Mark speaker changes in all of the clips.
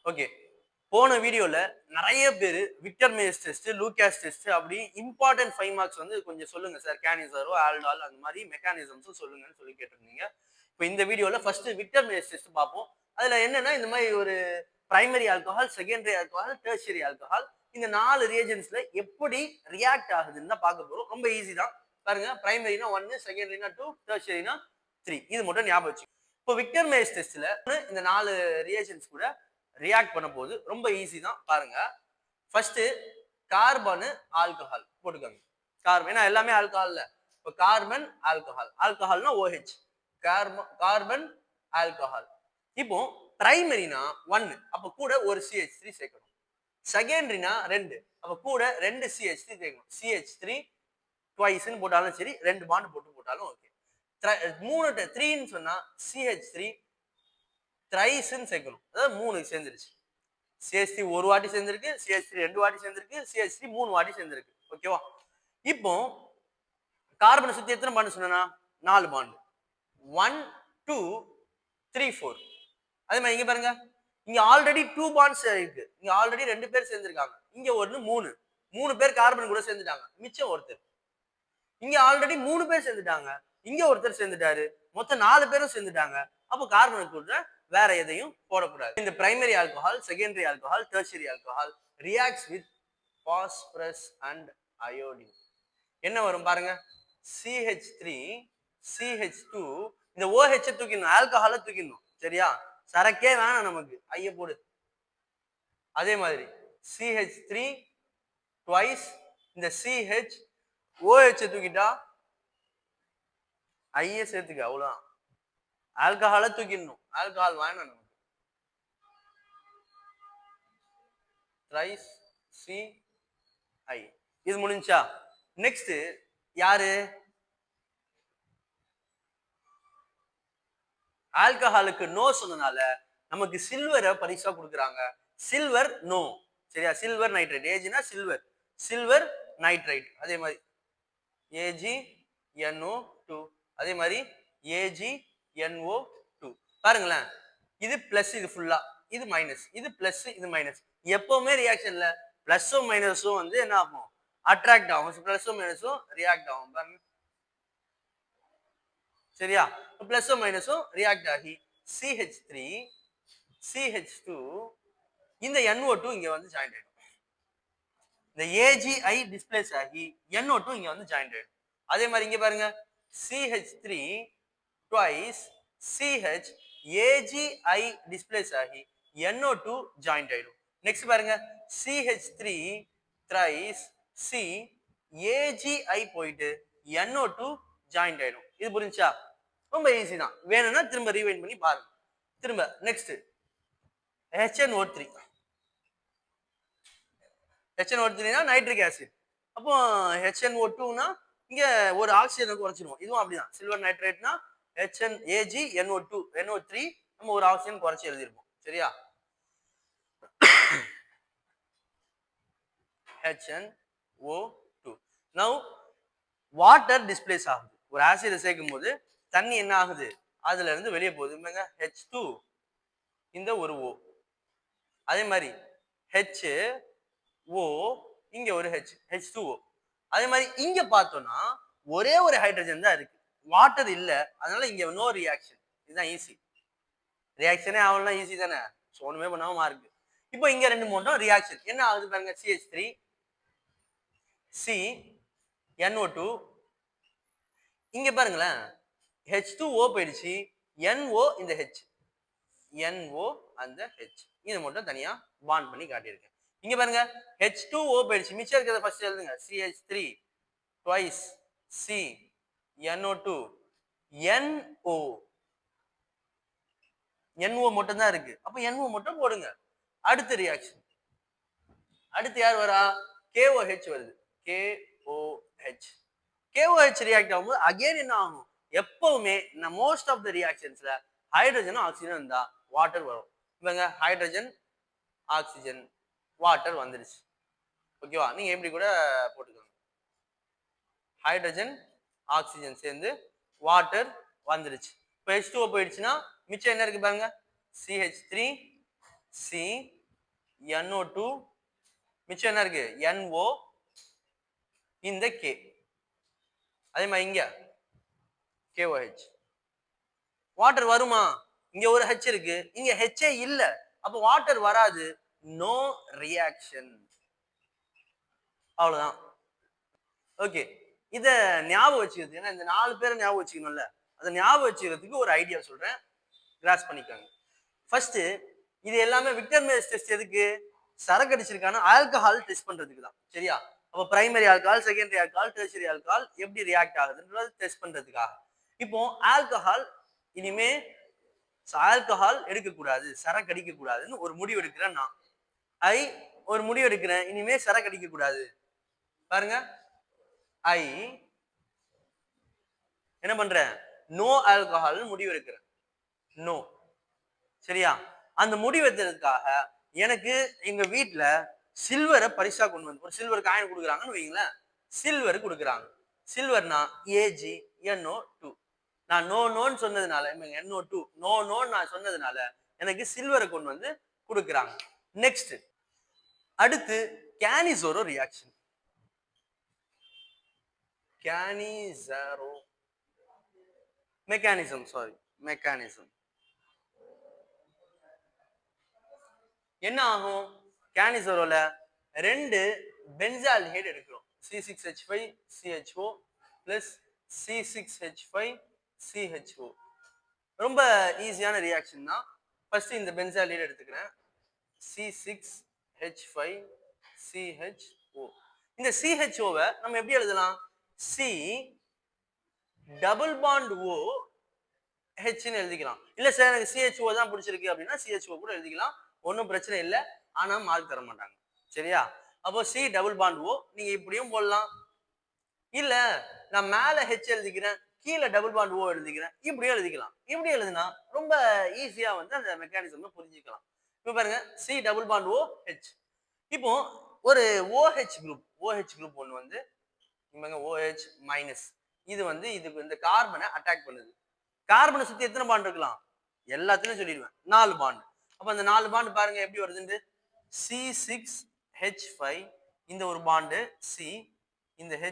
Speaker 1: Okay. போன வீடியோல நெறைய பேரு Victor Meyers test, Lucas test அப்படி இம்பார்ட்டன்ட் 5 மார்க்ஸ் வந்து கொஞ்சம் சொல்லுங்க சார். கேனிசரோ, ஆல்டால் அந்த மாரி மெக்கானிசம்ஸும் சொல்லுங்கன்னு சொல்லி கேட்டிருந்தீங்க. இப்ப இந்த வீடியோல ஃபர்ஸ்ட் விக்டர் மேயர்ஸ் டெஸ்ட் பார்ப்போம். அதுல என்னன்னா இந்த மாரி ஒரு primary alcohol, secondary alcohol, tertiary alcohol இந்த 4 ரிஏஜென்ட்ஸ்ல எப்படி ரியாக்ட் ஆகுதுன்னு தான் பார்க்க போறோம். ரொம்ப ஈஸி தான். பாருங்க பிரைமரினா 1, செகண்டரினா 2, டெர்ஷியரினா 3. இது மட்டும் ஞாபகம் வச்சுக்கோங்க. இப்போ விக்டர் மேயர்ஸ் டெஸ்ட்ல இந்த 4 ரிஏஜென்ட்ஸ் கூட ரியாக்ட் பண்ண போது ரொம்ப ஈஸி தான் பாருங்க. ஃபர்ஸ்ட் கார்பன் ஆல்கஹால் போட்டுக்கோங்க. கார்பன் ஏன்னா எல்லாமே ஆல்கஹால்ல. இப்போ கார்பன் ஆல்கஹால். ஆல்கஹால்னா OH. Carbon alcohol. இப்போ பிரைமரினா 1 அப்ப கூட ஒரு CH3 சேர்க்கணும். செகண்டரினா 2 அப்ப கூட 2 CH3 சேர்க்கணும். CH3 ட்வைஸ்னு போட்டாலும் சரி 2 பாண்ட் போட்டாலும் ஓகே. 3ன்னு சொன்னா CH3 த்ரைஸ்ன்னு சேர்க்கணும். அதாவது 3 சேர்ந்துருச்சு. CH3 ஒரு வாட்டி சேர்ந்திருக்கு, CH3 2 வாட்டி சேர்ந்திருக்கு, CH3 3 வாட்டி சேர்ந்திருக்கு. ஓகேவா? இப்போ கார்பனை சுத்தி எத்தனை பாண்ட் சொன்னா 4 பாண்ட். 1 2 3 4. அதே மாதிரி இங்க பாருங்க. இங்க ஆல்ரெடி 2 பாண்ட்ஸ் இருக்கு. இங்க ஆல்ரெடி 2 பேர் சேர்ந்திருக்காங்க. இங்க ஒன்னு 3. 3 பேர் கார்பன் கூட சேர்ந்துட்டாங்க. மிச்சம் ஒருத்தர். இங்க ஆல்ரெடி 3 பேர் சேர்ந்துட்டாங்க. இங்க ஒருத்தர் சேர்ந்துட்டாரு. மொத்தம் 4 பேரும் சேர்ந்துட்டாங்க. அப்போ கார்பனுக்கு கூட வேற எதையும் போடக்கூடாது. இந்த primary alcohol, secondary alcohol, tertiary alcohol reacts with phosphorus and iodine. என்ன வரும் பாருங்க. CH3 CH2 இந்த OH தூக்கிடணும், ஆல்கஹாலை தூக்கிடணும். சரியா? சரக்கே வேணாம் நமக்கு. ஐய போடு. அதே மாதிரி CH3 ட்வைஸ் இந்த CH OH தூக்கிட்டா ஐய சேர்த்துக்க அவ்வளவுதான். ஆல்கஹாலை தூக்கிடணும். ஆல்கஹால் வேணாம் நமக்கு. ட்ரைஸ் CI இது முடிஞ்சா நெக்ஸ்ட் யாரு? ஆல்கஹாலுக்கு நோ சொன்னனால நமக்கு சில்வரை பரிசா கொடுக்குறாங்க. Silver no. சரியா? Silver nitrate. ஏஜ்னா சில்வர். Silver nitrite. அதே மாதிரி AgNO2. அதே மாதிரி AgNO2. பாருங்களேன். இது பிளஸ், இது ஃபுல்லா, இது மைனஸ், இது பிளஸ், இது மைனஸ். எப்பவுமே ரியாக்ஷன்ல பிளஸும் மைனஸும் வந்து என்ன ஆகும்? அட்ராக்ட் ஆகும். பிளஸும் மைனஸும் ரியாக்ட் ஆகும். பாருங்க. சரியா? பிளஸும் மைனஸும் ரியாக்ட் ஆகி CH3 CH2 இந்த NO2 இங்க வந்து ஜாயிண்ட் ஆயிடும். இந்த AgI டிஸ்பிளேஸ் ஆகி NO2 இங்க வந்து ஜாயிண்ட் ஆயிடும். அதே மாதிரி இங்க பாருங்க. CH3 twice CH AgI displays ஆகி NO2 ஜாயிண்ட் ஆயிடும். நெக்ஸ்ட் பாருங்க. CH3 த்ரைஸ் C AgI போயிட்டு NO2 ஜாயிண்ட் ஆயிடும். இது புரிஞ்சா? ரொம்ப ஈஸி தான். வேணும்னா திரும்ப ரீவைண்ட் பண்ணி பாருங்க. திரும்ப நெக்ஸ்ட் HNO3. HNO3னா nitric acid. அப்போ HNO2னா இங்க ஒரு ஆக்சிஜனை குறைச்சிடுவோம். இதுவும் அப்படிதான். சில்வர் நைட்ரேட்னா AgNO2 NO3 நம்ம ஒரு ஆக்சிஜன் குறைச்சி எழுதிருப்போம். சரியா? HNO2. Now வாட்டர் டிஸ்பிளேஸ் ஆகுது. ஒரு ஆசிட் சேர்க்கும் போது தண்ணி என்ன ஆகுது? அதுல இருந்து வெளியே போகுது. H2 இந்த ஒரு O. அதே மாதிரி HO இங்க ஒரு H2O. அதே மாதிரி இங்க பார்த்தோம்னா ஒரே ஒரு ஹைட்ரஜன் தான் இருக்கு. வாட்டர் இல்ல. அதனால இங்க நோ ரியாக்ஷன். இதுதான் ஈஸி. ரியாக்ஷனே ஆகலன்னா ஈஸி தானே. ஒண்ணுமே பண்ணாம மார்க். இப்போ இங்க ரெண்டு மூணு ரியாக்ஷன் என்ன ஆகுது பாருங்க. CH3 C NO2 இங்க பாருங்களேன். H2O போயிடுச்சு. NO இந்த H. NO அந்த H. இது மட்டும் தனியா பாண்ட் பண்ணி காட்டியிருக்கேன். இங்க பாருங்க. H2O போயிடுச்சு. மிச்சம் இருக்கிறத ஃபர்ஸ்ட் எழுதுங்க. CH3 twice C NO2 NO. NO மட்டும் தான் இருக்கு. அப்ப NO மட்டும் போடுங்க. அடுத்த ரியாக்ஷன். அடுத்து யார் வரா? KOH வருது. KOH. KOH ரியாக்ட் ஆகும்போது அகைன் என்ன ஆகும்? எப்பவுமே மோஸ்ட் ஆஃப் த ரியாக்ஷன்ஸ்ல ஹைட்ரஜனும் ஆக்சிஜனும் இருந்தா வாட்டர் வரும். இவங்க ஹைட்ரஜன் ஆக்சிஜன் வாட்டர் வந்துருச்சு. ஓகேவா? நீங்க எப்படி கூட போட்டுக்கோங்க. ஹைட்ரஜன் ஆக்சிஜன் சேர்ந்து வாட்டர் வந்துருச்சு. இப்போ H2O போயிடுச்சுன்னா மிச்சம் என்ன இருக்கு பாருங்க. CH3 C NO2 மிச்சம் என்ன இருக்கு NO இந்த K. அதே மாதிரி இங்க KOH. வாட்டர் வருமா? இங்க ஒரு H இருக்கு, இங்க H இல்ல, அப்ப வாட்டர் வராது. No reaction. அவ்வளவுதான். ஓகே, இத ஞாபகம் வச்சுக்கிறது, ஏன்னா இந்த 4 பேரை ஞாபகம் வச்சுக்கணும்ல, அதை ஞாபகம் வச்சுக்கிறதுக்கு ஒரு ஐடியா சொல்றேன், கிராஸ் பண்ணிக்கோங்க. ஃபர்ஸ்ட் இது எல்லாமே விக்டர் மேயர்ஸ் டெஸ்ட் எதுக்கு? சரக்கு அடிச்சிருக்கான ஆல்கஹால் டெஸ்ட் பண்றதுக்கு தான், சரியா? அப்ப primary alcohol, secondary alcohol, tertiary alcohol எப்படி ரியாக்ட் ஆகுதுன்றது டெஸ்ட் பண்றதுக்காக. இப்போ ஆல்கஹால் இனிமே ஆல்கஹால் எடுக்கக்கூடாது, சரக்கு அடிக்க கூடாதுன்னு ஒரு முடிவு எடுக்கிறேன் நான். ஒரு முடிவு எடுக்கிறேன், இனிமே சரக்கு அடிக்க கூடாது. பாருங்க, ஐ என்ன பண்றேன்? நோ ஆல்கஹால் முடிவு எடுக்கிறேன். நோ, சரியா? அந்த முடிவு எடுத்ததுக்காக எனக்கு எங்க வீட்டுல சில்வரை பரிசா கொண்டு வந்து ஒரு சில்வர் காயின் கொடுக்குறாங்கன்னு வைங்களேன். சில்வர் கொடுக்குறாங்க. சில்வர்னா AgNO2. நான் நோ நோன்னு சொன்னதுனால, NO2 நோ நோன்னு நான் சொன்னதுனால எனக்கு சில்வரை கொண்டு வந்து கொடுக்குறாங்க. நெக்ஸ்ட், அடுத்து Cannizzaro reaction. Cannizzaro mechanism, sorry, mechanism. என்ன ஆகும்? கேனிசோரோல 2 பென்சால்டிஹைடு எடுக்கிறோம். C6H5CHO plus C6H5CHO. ரொம்ப ஈஸியான ரியாக்ஷன் தான். ஃபர்ஸ்ட் இந்த பென்சால்டிஹைடு எடுத்துக்கிறேன், C6H5CHO. இந்த CHO-வை நம்ம எப்படி எழுதலாம்? C டபுள் பாண்ட் O Hன்னு எழுதிக்கலாம். இல்ல சார் எனக்கு CHO தான் பிடிச்சிருக்கு அப்படின்னா CHO கூட எழுதிக்கலாம், ஒன்றும் பிரச்சனை இல்லை. ஆனா மார்க் தர மாட்டாங்க, சரியா? அப்போ C டபுள் பாண்ட் O நீங்க இப்படியும் போடலாம், இல்ல நான் மேல H எழுதிக்கிறேன், கீழே டபுள் பாண்ட் O எழுதிக்கிறேன், இப்படியும் எழுதிக்கலாம். இப்படி எழுதுனா ரொம்ப ஈஸியா வந்து அந்த மெக்கானிசம் புரிஞ்சுக்கலாம். இப்போ பாருங்க, C double bond O H. இப்போ ஒரு OH குரூப் ஒன்று வந்து OH மைனஸ், இது வந்து இதுக்கு இந்த கார்பனை அட்டாக் பண்ணுது. கார்பனை சுத்தி எத்தனை பாண்ட் இருக்கலாம்? எல்லாத்தையும் சொல்லிடுவேன், 4 பாண்ட். அப்ப அந்த 4 பாண்ட் பாருங்க எப்படி வருதுன்னு. C6H5 இந்த ஒரு பாண்டு C, இந்த H,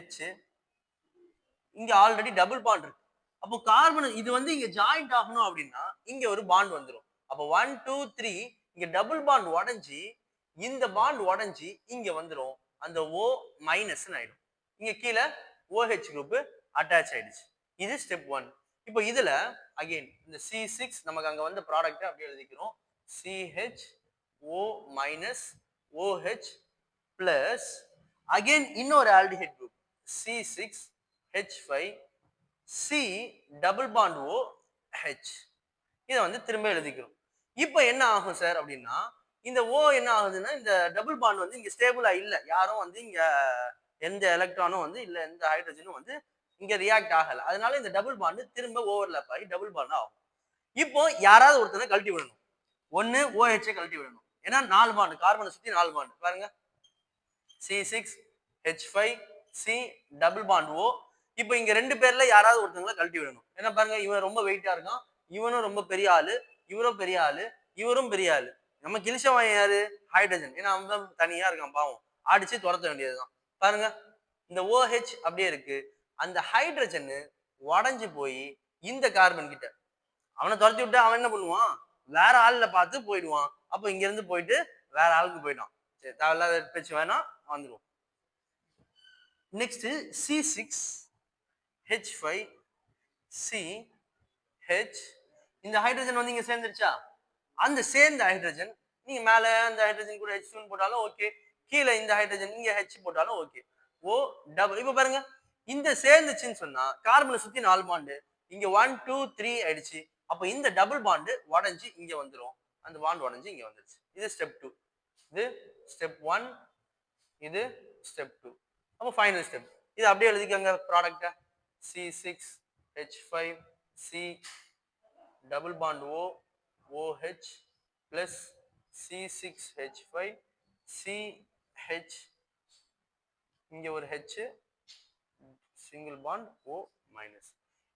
Speaker 1: இங்க ஆல்ரெடி டபுள் பாண்ட் இருக்கு. அப்போ கார்பன் இது வந்து இங்க ஜாயிண்ட் ஆகணும் அப்படின்னா இங்க ஒரு பாண்ட் வந்துடும். அப்போ 1 2 3 இங்க டபுள் பாண்ட் உடைஞ்சி இந்த பாண்ட் உடைஞ்சி இங்க வந்துடும், அந்த O மைனஸ் ஆயிடும். இங்க கீழே OH குரூப் அட்டாச் ஆயிடுச்சு. இது ஸ்டெப் 1. இப்போ இதுல அகைன் இந்த C6 நமக்கு அங்க வந்த ப்ராடக்ட் அப்படியே எழுதிக்கிறோம். CHO minus OH plus again இன்னொரு aldehyde group C6H5 C double bond OH. இதை வந்து திரும்ப எழுதிக்கிறோம். இப்போ என்ன ஆகும் சார் அப்படின்னா, இந்த O என்ன ஆகுதுன்னா, இந்த டபுள் பாண்ட் வந்து இங்க ஸ்டேபிளா இல்ல, யாரும் வந்து இங்க எந்த எலக்ட்ரானும் வந்து இல்ல, எந்த ஹைட்ரஜனும் வந்து இங்க ரியாக்ட் ஆகல. அதனால இந்த டபுள் பாண்ட் திரும்ப ஓவர்லாப் ஆகி டபுள் பாண்ட் ஆகும். இப்போ யாராவது ஒருத்தனை கழட்டி விடணும். ஒன்னு OH கழட்டி விடணும், ஏன்னா 4 பாண்ட், கார்பனை சுத்தி 4 பாண்ட். பாருங்க, C6H5 C double bond O. இப்போ இங்க 2 பேர்ல யாராவது ஒருத்தங்களை கழட்டி விடணும். ஏன்னா பாருங்க, இவன் ரொம்ப வெயிட்டா இருக்கான், இவனும் ரொம்ப பெரிய ஆளு, இவரும் பெரிய ஆளு, இவரும் பெரிய ஆளு. நம்ம கிழிச்சவன் யாரு? ஹைட்ரஜன். ஏன்னா அவன் தான் தனியா இருக்கான், பாவம், அடிச்சு துரத்த வேண்டியதுதான். பாருங்க, இந்த OH அப்படியே இருக்கு. அந்த ஹைட்ரஜன் உடஞ்சு போய் இந்த கார்பன் கிட்ட, அவனை துரத்தி விட்டு அவன் என்ன பண்ணுவான்? வேற ஆள்ல பார்த்து போயிடுவான். அப்போ இங்க இருந்து போயிட்டு வேற ஆளுக்கு போயிட்டான். சரி, தேவையில்லாத பேச்சு வேணாம், வந்துடும். Next C6H5CH. இந்த ஹைட்ரஜன் வந்து இங்க சேர்ந்துருச்சா? அந்த சேர்ந்த ஹைட்ரஜன் நீங்க மேல அந்த ஹைட்ரஜன் கூட H2 போட்டாலும் ஓகே, கீழே இந்த ஹைட்ரஜன் இங்க H போட்டாலும் ஓகே. O double. இப்ப பாருங்க, இந்த சேர்ந்துச்சுன்னு சொன்னா கார்பனை சுத்தி 4 பாண்டு, இங்க 1 2 3 ஆயிடுச்சு. அப்ப இந்த டபுள் பாண்டு உடஞ்சி இங்க வந்துடும், அந்த பாண்ட் உடஞ்சி இங்க வந்துருச்சு. இது ஸ்டெப் 2, இது ஸ்டெப் 1, இது ஸ்டெப் 2. அப்போ ஃபைனல் ஸ்டெப். இது அப்படியே எழுதிக்கோங்க ப்ராடக்ட்டை. C6H5C double bond O OH plus C6H5CH, இங்க ஒரு H, single bond O minus.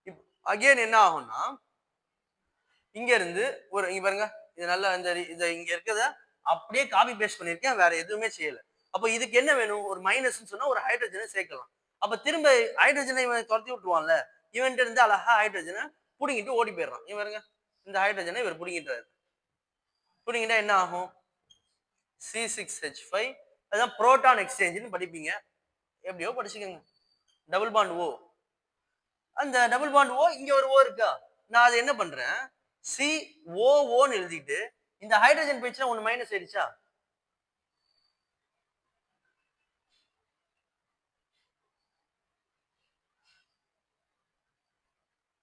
Speaker 1: இப்போ அகைன் என்ன ஆகும்னா, இங்க இருந்து ஒரு இங்க பாருங்க, இது நல்லா இந்த இங்க இருக்கிறத அப்படியே காப்பி பேஸ்ட் பண்ணியிருக்கேன், வேற எதுவுமே செய்யல. அப்ப இதுக்கு என்ன வேணும்? ஒரு மைனஸ்ன்னு சொன்னா ஒரு ஹைட்ரஜனை சேர்க்கலாம். அப்ப திரும்ப ஹைட்ரஜனை இவன் தொரத்தி விட்டுருவான்ல. இவன்ட்ட இருந்து அழகா ஹைட்ரஜனை புடுங்கிட்டு ஓடி போயிடுறான். இவன் பாருங்க, இந்த ஹைட்ரஜனை இவர் புடுங்கிட்டாரு. புடுங்கிட்டா என்ன ஆகும்? C6H5. அதான் புரோட்டான் எக்ஸ்சேஞ்சுன்னு படிப்பீங்க. எப்படியோ படிச்சுக்கோங்க. டபுள் பாண்ட் ஓ. அந்த டபுள் பாண்ட் ஓ இங்க ஒரு ஓ இருக்கா? நான் அதை என்ன பண்றேன்? COOன்னு எழுதிட்டு இந்த ஹைட்ரஜன் போயிடுச்சுன்னா ஒன்னு மைனஸ் ஆயிடுச்சா?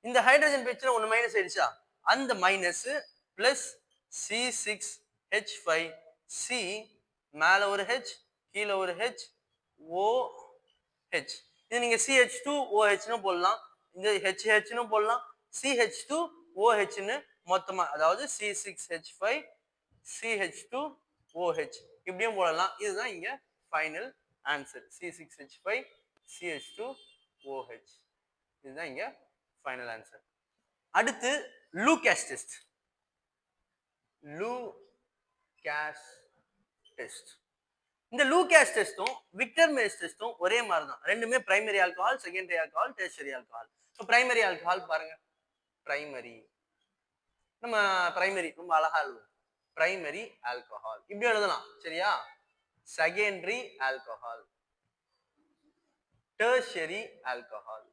Speaker 1: இந்த ஹைட்ரஜன் போயிடுச்சுன்னா ஒன்னு மைனஸ் ஆயிடுச்சா? அந்த மைனஸ் பிளஸ் C6H5 C மேல ஒரு H கீழே ஒரு H OH. இது நீங்க CH2OH போடலாம், இந்த HH போடலாம், CH2OH மொத்தமா, அதாவது C6H5 CH2OH இப்படியும் போடலாம். இதுதான் இங்க ஃபைனல் ஆன்சர். C6H5 CH2OH இதுதான் இங்க ஃபைனல் ஆன்சர். அடுத்து லூகாஸ் டெஸ்ட். Lucas test. இந்த லூகாஸ் டெஸ்டும் விக்டர் மேஸ் டெஸ்டும் ஒரே மாதிரி தான். ரெண்டுமே primary alcohol, secondary alcohol, tertiary alcohol. இப்போ பிரைமரி ஆல்கஹால் பாருங்க. பிரைமரி, நம்ம பிரைமரி ரொம்ப அழகா எழுதுவோம். பிரைமரி ஆல்கஹால் இப்படி எழுதலாம், சரியா? Secondary alcohol, tertiary alcohol.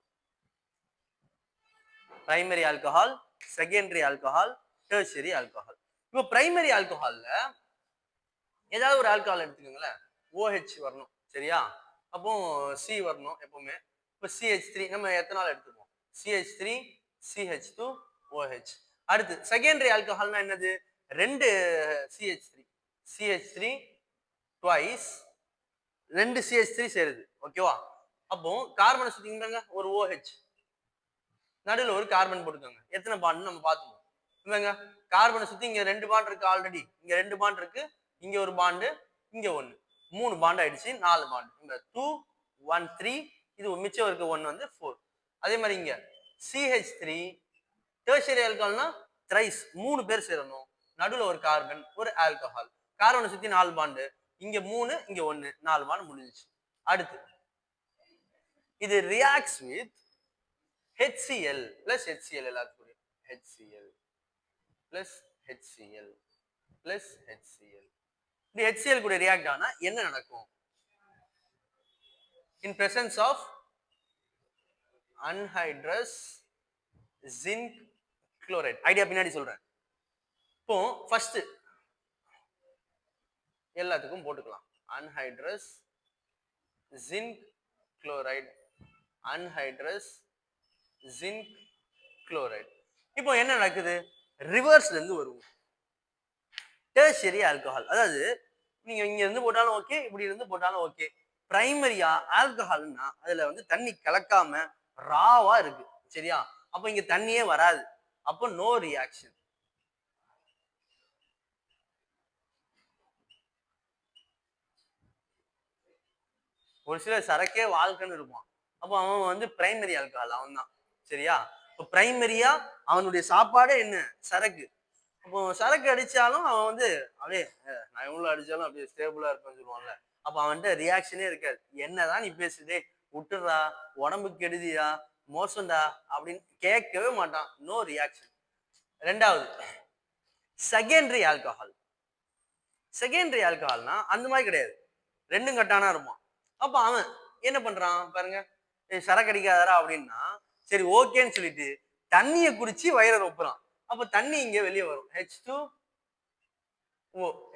Speaker 1: Primary alcohol, secondary alcohol, tertiary alcohol. இப்போ பிரைமரி ஆல்கஹால்ல ஏதாவது ஒரு ஆல்கஹால் எடுத்துக்கோங்களேன். OH வரணும், சரியா? அப்போ C வரணும் எப்பவுமே. இப்போ CH3 நம்ம எத்தனால் எடுத்துப்போம்? CH3 CH2OH. அடுத்து செகண்டரி ஆல்கஹால்னா என்னது? ரெண்டு CH3 ட்வைஸ் ரெண்டு CH3 சேருது, ஓகேவா? அப்போ கார்பனை சுத்திங்க ஒரு OH, நடுவில் ஒரு கார்பன் போட்டுக்கோங்க. எத்தனை பாண்ட் நம்ம பார்த்துப்போம். இவங்க கார்பனை சுத்தி இங்க ரெண்டு பாண்ட் இருக்கு, ஆல்ரெடி இங்க ரெண்டு பாண்ட் இருக்கு, இங்க ஒரு பாண்டு, இங்க ஒன்னு, மூணு பாண்ட் ஆயிடுச்சு, நாலு பாண்ட். இங்க 2 1 3, இது மிச்சம் இருக்க ஒன்னு வந்து 4. அதே மாதிரி இங்க CH3 டெர்ஷியரி ஆல்கஹால்னா த்ரைஸ் மூணு பேர் சேரணும், நடுவில் ஒரு கார்பன் ஒரு ஆல்கஹால், கார்பனை சுத்தி நாலு பாண்டு, இங்க மூணு இங்க ஒன்னு, நாலு பாண்ட் முடிஞ்சிச்சு. அடுத்து இது reacts with HCl plus HCl எல்லாத்துக்கும் HCl plus HCl plus HCl. இந்த HCl கூட ரியாக்ட் ஆனா என்ன நடக்கும்? In presence of anhydrous zinc chloride. Idea பின்னாடி சொல்றேன். இப்போ ஃபர்ஸ்ட் எல்லாத்துக்கும் போட்டுக்கலாம். anhydrous zinc chloride, anhydrous zinc chloride. இப்போ என்ன நடக்குது? ரிவர்ஸ்ல இருந்து வருவோம். டெர்ஷியரி ஆல்கஹால், அதாவது நீங்க இங்க இருந்து போட்டாலும் ஓகே, இப்படி இருந்து போட்டாலும் ஓகே. பிரைமரியா ஆல்கஹால்னா அதுல வந்து தண்ணி கலக்காம ராவா இருக்கு, சரியா? அப்ப இங்க தண்ணியே வராது, அப்போ நோ ரியாக்ஷன். ஒரு சில சரக்கே வாழ்க்கைன்னு இருப்பான், அப்போ அவன் வந்து பிரைமரி ஆல்கஹால் அவன் தான், சரியா? இப்போ பிரைமரியா அவனுடைய சாப்பாடே என்ன? சரக்கு. அப்போ சரக்கு அடிச்சாலும் அவன் வந்து அப்படியே நான் எவ்வளவு அடிச்சாலும் அப்படியே ஸ்டேபிளா இருப்பேன்னு சொல்லுவான்ல. அப்ப அவன்கிட்ட ரியாக்ஷனே இருக்காது. என்னதான் நீ பேசுதே, விட்டுறா, உடம்புக்கு கெடுதியா, மோசம்டா அப்படின்னு கேட்கவே மாட்டான். No reaction. ரெண்டாவது செகண்டரி ஆல்கஹால். செகண்டரி ஆல்கஹால்னா அந்த மாதிரி கிடையாது, ரெண்டும் கட்டானா இருப்பான். அப்ப அவன் என்ன பண்றான் பாருங்க, சரக்கு அடிக்காதரா அப்படின்னா சரி ஓகேன்னு சொல்லிட்டு தண்ணியை குடிச்சு வயிறை ரொப்புறான். அப்ப தண்ணி இங்க வெளியே வரும்,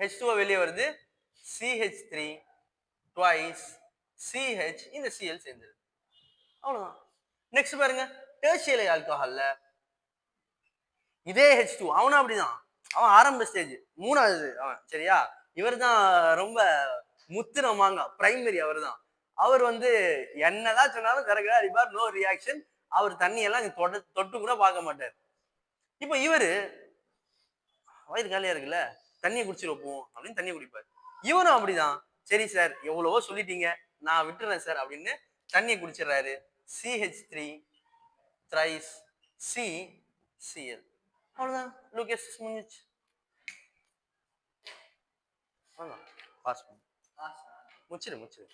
Speaker 1: H2O வெளியே வருது, CH3 ட்வைஸ் CH, இந்த Cl சேர்ந்துருது, அவ்வளவுதான். நெக்ஸ்ட் பாருங்க, டெர்ஷியரி ஆல்கஹால்ல இதே H2 அவனும் அப்படிதான். அவன் ஆரம்ப ஸ்டேஜ், மூணாவது அவன், சரியா? இவர் தான் ரொம்ப முத்துனமாங்க, பிரைமரி அவர் தான். அவர் வந்து என்னதான் சொன்னாலும் சரக்கு அடிப்பார், நோ ரியாக்ஷன். அவர் தண்ணி எல்லாம் தொட்டு கூட பார்க்க மாட்டார். இப்போ இவரு வயிறு காலியா இருக்குல்ல, தண்ணியை குடிச்சு வைப்போம் அப்படின்னு தண்ணி குடிப்பார். இவனும் அப்படிதான், சரி சார் எவ்வளவோ சொல்லிட்டீங்க நான் விட்டுறேன் சார் அப்படின்னு தண்ணியை குடிச்சிடறாரு. CH3 த்ரைஸ் CCl, அவ்வளவுதான். லூகாஸ் முடிஞ்சிச்சு. பாஸ் பண்ணு. முச்சிரு முச்சிரு.